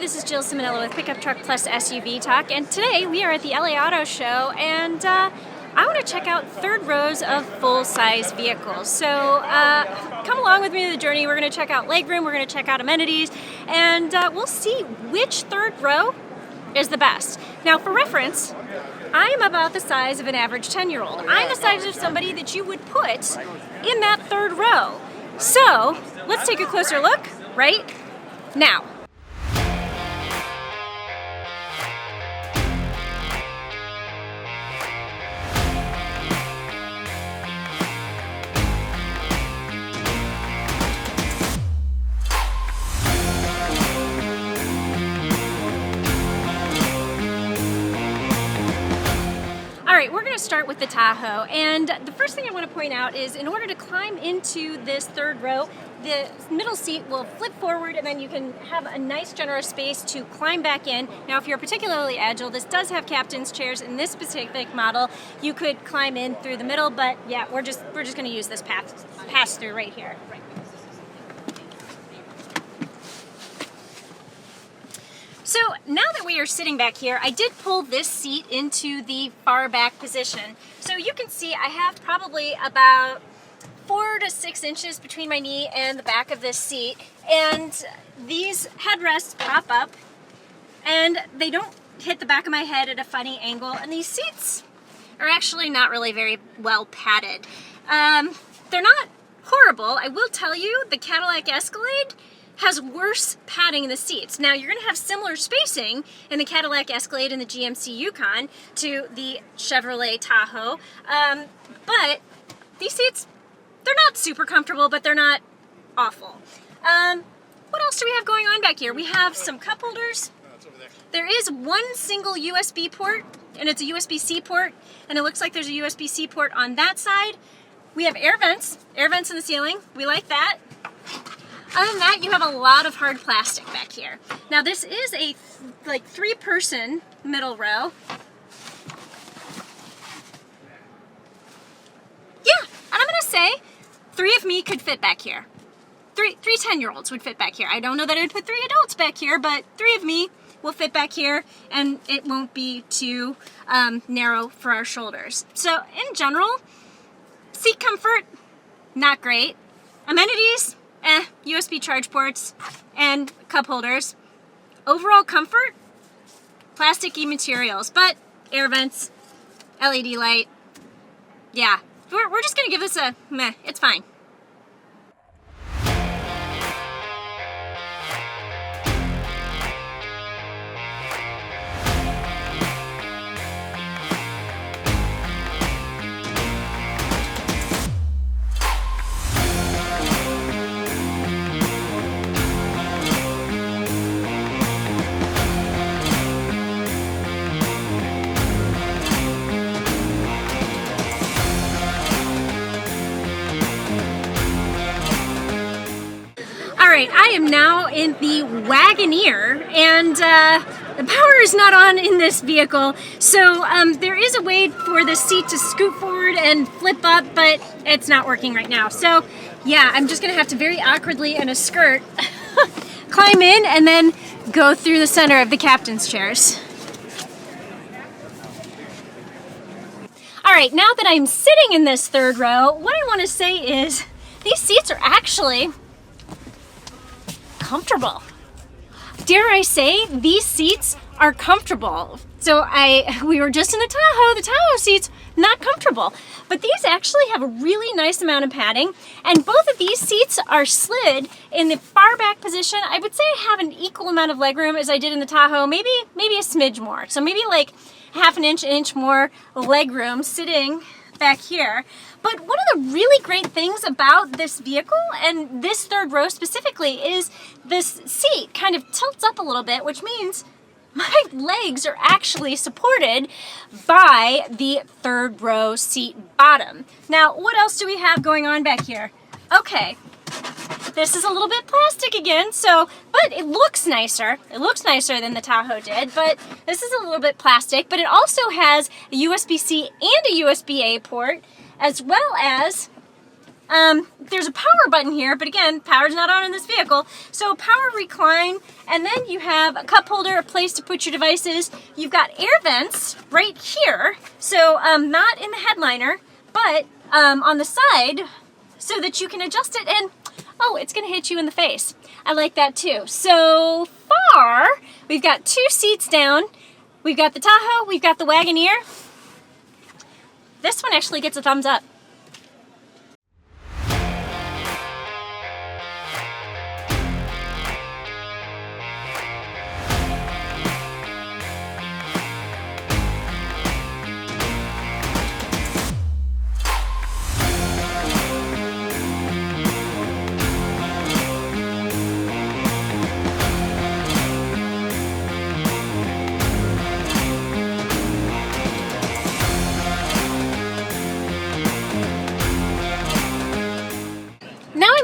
this is Jill Ciminillo with Pickup Truck Plus SUV Talk, and today we are at the LA Auto Show, and I want to check out third rows of full-size vehicles. So come along with me to the journey. We're going to check out legroom, we're going to check out amenities, and we'll see which third row is the best. Now, for reference, I'm about the size of an average 10-year-old. I'm the size of somebody that you would put in that third row. So let's take a closer look right now. Alright, we're going to start with the Tahoe, and the first thing I want to point out is in order to climb into this third row, the middle seat will flip forward and then you can have a nice generous space to climb back in. Now if you're particularly agile, this does have captain's chairs. In this specific model, you could climb in through the middle, but yeah, we're just going to use this pass through right here. So now that we are sitting back here, I did pull this seat into the far back position. So you can see I have probably about 4 to 6 inches between my knee and the back of this seat. And these headrests pop up and they don't hit the back of my head at a funny angle. And these seats are actually not really very well padded. They're not horrible. I will tell you, the Cadillac Escalade has worse padding in the seats. Now you're going to have similar spacing in the Cadillac Escalade and the GMC Yukon to the Chevrolet Tahoe, but these seats, they're not super comfortable, but they're not awful. What else do we have going on back here? We have some cup holders. There is one single USB port, and it's a USB-C port, and it looks like there's a USB-C port on that side. We have air vents in the ceiling. We like that. Other than that, you have a lot of hard plastic back here. Now this is a like 3-person middle row. Yeah, and I'm gonna say 3 of me could fit back here. Three 10-year-olds would fit back here. I don't know that I would put 3 adults back here, but 3 of me will fit back here, and it won't be too narrow for our shoulders. So in general, seat comfort, not great. Amenities, USB charge ports and cup holders. Overall comfort, plasticky materials, but air vents, LED light. Yeah, we're just gonna give this a meh, it's fine. Alright, I am now in the Wagoneer, and the power is not on in this vehicle, so there is a way for the seat to scoot forward and flip up, but it's not working right now. So yeah, I'm just going to have to very awkwardly in a skirt climb in and then go through the center of the captain's chairs. Alright, now that I'm sitting in this third row, what I want to say is these seats are actually comfortable. Dare I say, these seats are comfortable. So we were just in the Tahoe seats, not comfortable. But these actually have a really nice amount of padding, and both of these seats are slid in the far back position. I would say I have an equal amount of legroom as I did in the Tahoe, maybe a smidge more. So maybe like half an inch more legroom sitting back here. But one of the really great things about this vehicle, and this third row specifically, is this seat kind of tilts up a little bit, which means my legs are actually supported by the third row seat bottom. Now, what else do we have going on back here? Okay, this is a little bit plastic again, but it looks nicer. It looks nicer than the Tahoe did, but this is a little bit plastic, but it also has a USB-C and a USB-A port, as well as There's a power button here, but again, power's not on in this vehicle. So power recline, and then you have a cup holder, a place to put your devices. You've got air vents right here, so not in the headliner, but on the side, so that you can adjust it, and oh, it's gonna hit you in the face. I like that too. So far, we've got 2 seats down. We've got the Tahoe, we've got the Wagoneer. This one actually gets a thumbs up.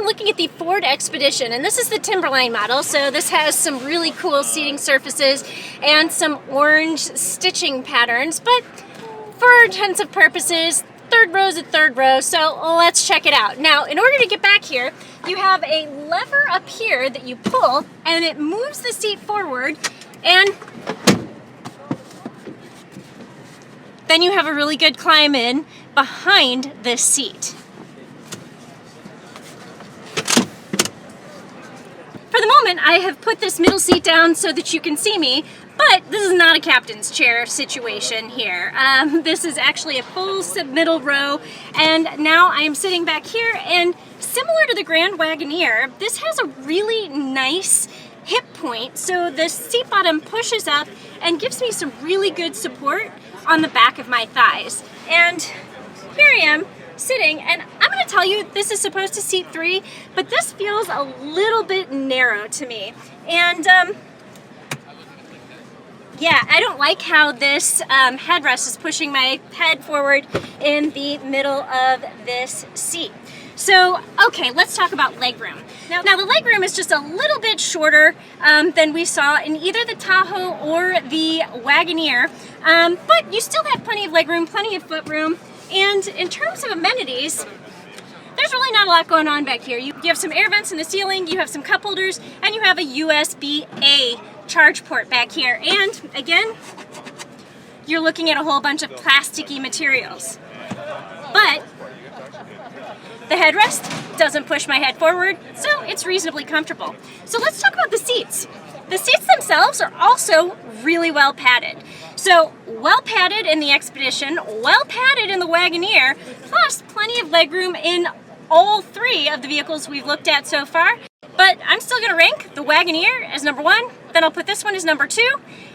Looking at the Ford Expedition, and this is the Timberline model, so this has some really cool seating surfaces and some orange stitching patterns, but for intents of purposes, third row is a third row, so let's check it out. Now, in order to get back here, you have a lever up here that you pull, and it moves the seat forward, and then you have a really good climb in behind this seat. For the moment, I have put this middle seat down so that you can see me, but this is not a captain's chair situation here. This is actually a full middle row, and now I am sitting back here, and similar to the Grand Wagoneer, this has a really nice hip point, so the seat bottom pushes up and gives me some really good support on the back of my thighs. And here I am, sitting, and I'm going to tell you this is supposed to seat 3, but this feels a little bit narrow to me. And yeah, I don't like how this headrest is pushing my head forward in the middle of this seat. So, okay, let's talk about legroom. Now the legroom is just a little bit shorter than we saw in either the Tahoe or the Wagoneer, but you still have plenty of legroom, plenty of footroom. And in terms of amenities, there's really not a lot going on back here. You have some air vents in the ceiling, you have some cup holders, and you have a USB-A charge port back here. And again, you're looking at a whole bunch of plasticky materials. But the headrest doesn't push my head forward, so it's reasonably comfortable. So let's talk about the seats. The seats themselves are also really well padded. So well padded in the Expedition, well padded in the Wagoneer, plus plenty of legroom in all 3 of the vehicles we've looked at so far. But I'm still going to rank the Wagoneer as number 1, then I'll put this one as number 2,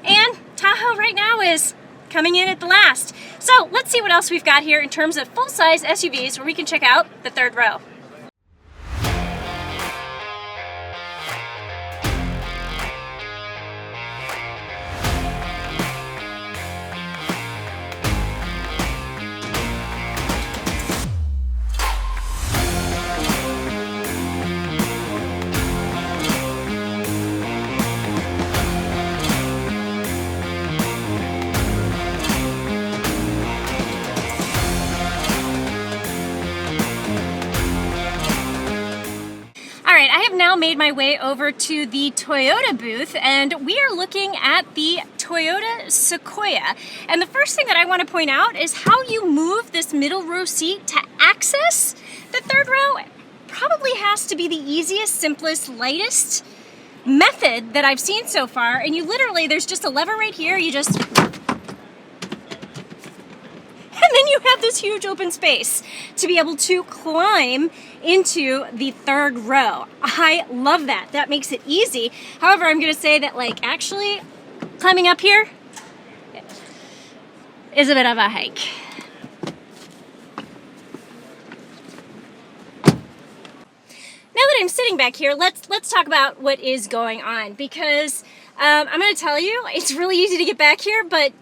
and Tahoe right now is coming in at the last. So let's see what else we've got here in terms of full-size SUVs where we can check out the third row. I have now made my way over to the Toyota booth, and we are looking at the Toyota Sequoia. And the first thing that I want to point out is how you move this middle row seat to access the third row. Probably has to be the easiest, simplest, lightest method that I've seen so far. And you literally, there's just a lever right here, you just... And then you have this huge open space to be able to climb into the third row. I love that. That makes it easy. However, I'm going to say that, like, actually climbing up here is a bit of a hike. Now that I'm sitting back here, let's talk about what is going on, because I'm going to tell you, it's really easy to get back here, but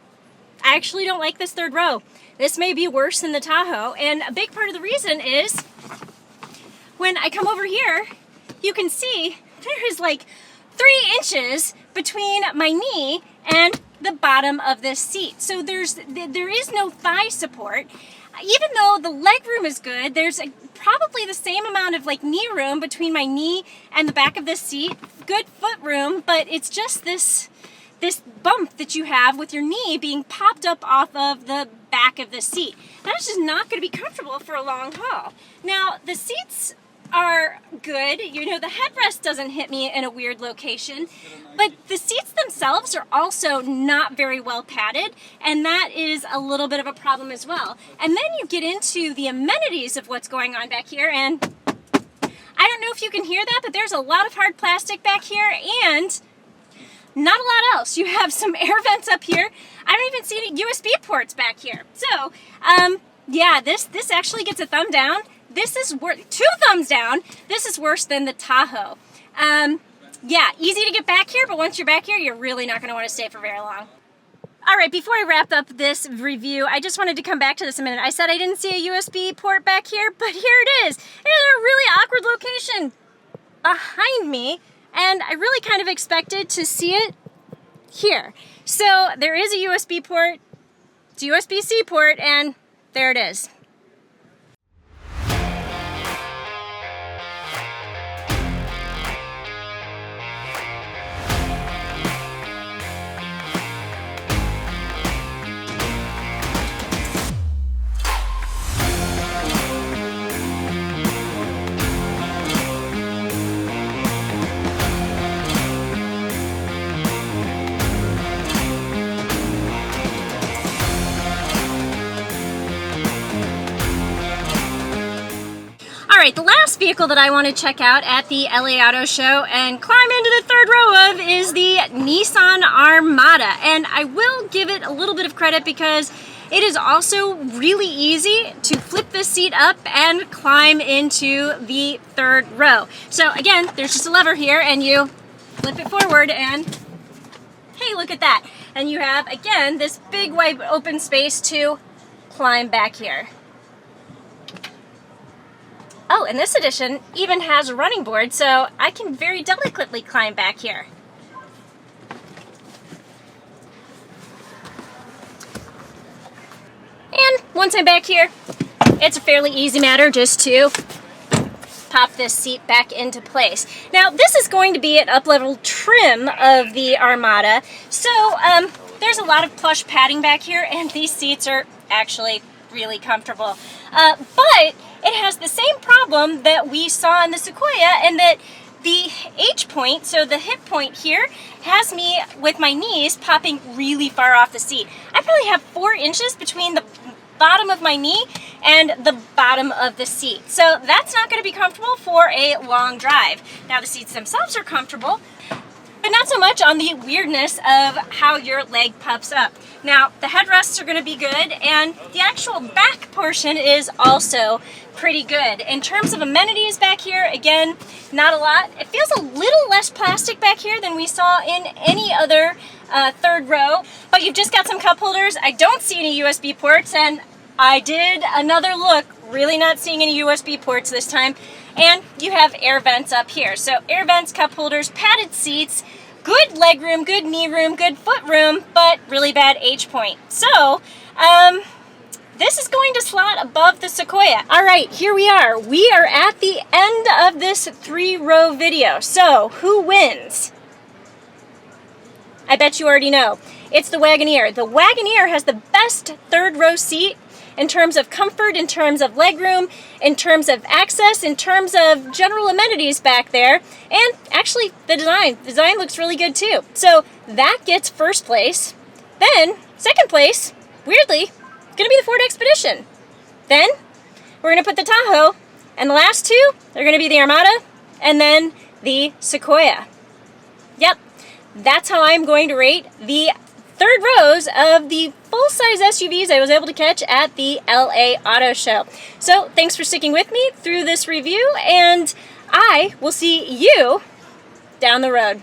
I actually don't like this third row. This may be worse than the Tahoe, and a big part of the reason is when I come over here, you can see there is like 3 inches between my knee and the bottom of this seat. So there is no thigh support. even though the leg room is good, there's probably the same amount of like knee room between my knee and the back of this seat. Good foot room, but it's just this bump that you have with your knee being popped up off of the back of the seat. That's just not going to be comfortable for a long haul. Now, the seats are good. You know, the headrest doesn't hit me in a weird location, but the seats themselves are also not very well padded, and that is a little bit of a problem as well. And then you get into the amenities of what's going on back here, and I don't know if you can hear that, but there's a lot of hard plastic back here, and not a lot else. You have some air vents up here. I don't even see any USB ports back here. So, yeah, this actually gets a thumb down. This is two thumbs down. This is worse than the Tahoe. Yeah, easy to get back here, but once you're back here, you're really not going to want to stay for very long. All right, before I wrap up this review, I just wanted to come back to this a minute. I said I didn't see a USB port back here, but here it is. It's in a really awkward location behind me, and I really kind of expected to see it here. So there is a USB port, it's a USB-C port, and there it is. All right, the last vehicle that I want to check out at the LA Auto Show and climb into the third row of is the Nissan Armada. And I will give it a little bit of credit because it is also really easy to flip this seat up and climb into the third row. So again, there's just a lever here and you flip it forward and hey, look at that. And you have, again, this big wide open space to climb back here. Oh, and this edition even has a running board, so I can very delicately climb back here. And once I'm back here, it's a fairly easy matter just to pop this seat back into place. Now, this is going to be an up-level trim of the Armada, so there's a lot of plush padding back here, and these seats are actually really comfortable. But it has the same problem that we saw in the Sequoia, and that the H point, so the hip point here, has me with my knees popping really far off the seat. I probably have 4 inches between the bottom of my knee and the bottom of the seat. So that's not going to be comfortable for a long drive. Now the seats themselves are comfortable, but not so much on the weirdness of how your leg pops up. Now, the headrests are going to be good, and the actual back portion is also pretty good. In terms of amenities back here, again, not a lot. It feels a little less plastic back here than we saw in any other third row, but you've just got some cup holders. I don't see any USB ports, and I did another look, really not seeing any USB ports this time. And you have air vents up here. So air vents, cup holders, padded seats, good leg room, good knee room, good foot room, but really bad H point. So, this is going to slot above the Sequoia. All right, here we are. We are at the end of this 3-row video. So, who wins? I bet you already know. It's the Wagoneer. The Wagoneer has the best third row seat in terms of comfort, in terms of legroom, in terms of access, in terms of general amenities back there, and actually the design. The design looks really good too. So that gets first place. Then, second place, weirdly, is gonna be the Ford Expedition. Then, we're gonna put the Tahoe, and the last 2 are gonna be the Armada, and then the Sequoia. Yep, that's how I'm going to rate the third rows of the full-size SUVs I was able to catch at the LA Auto Show. So thanks for sticking with me through this review, and I will see you down the road.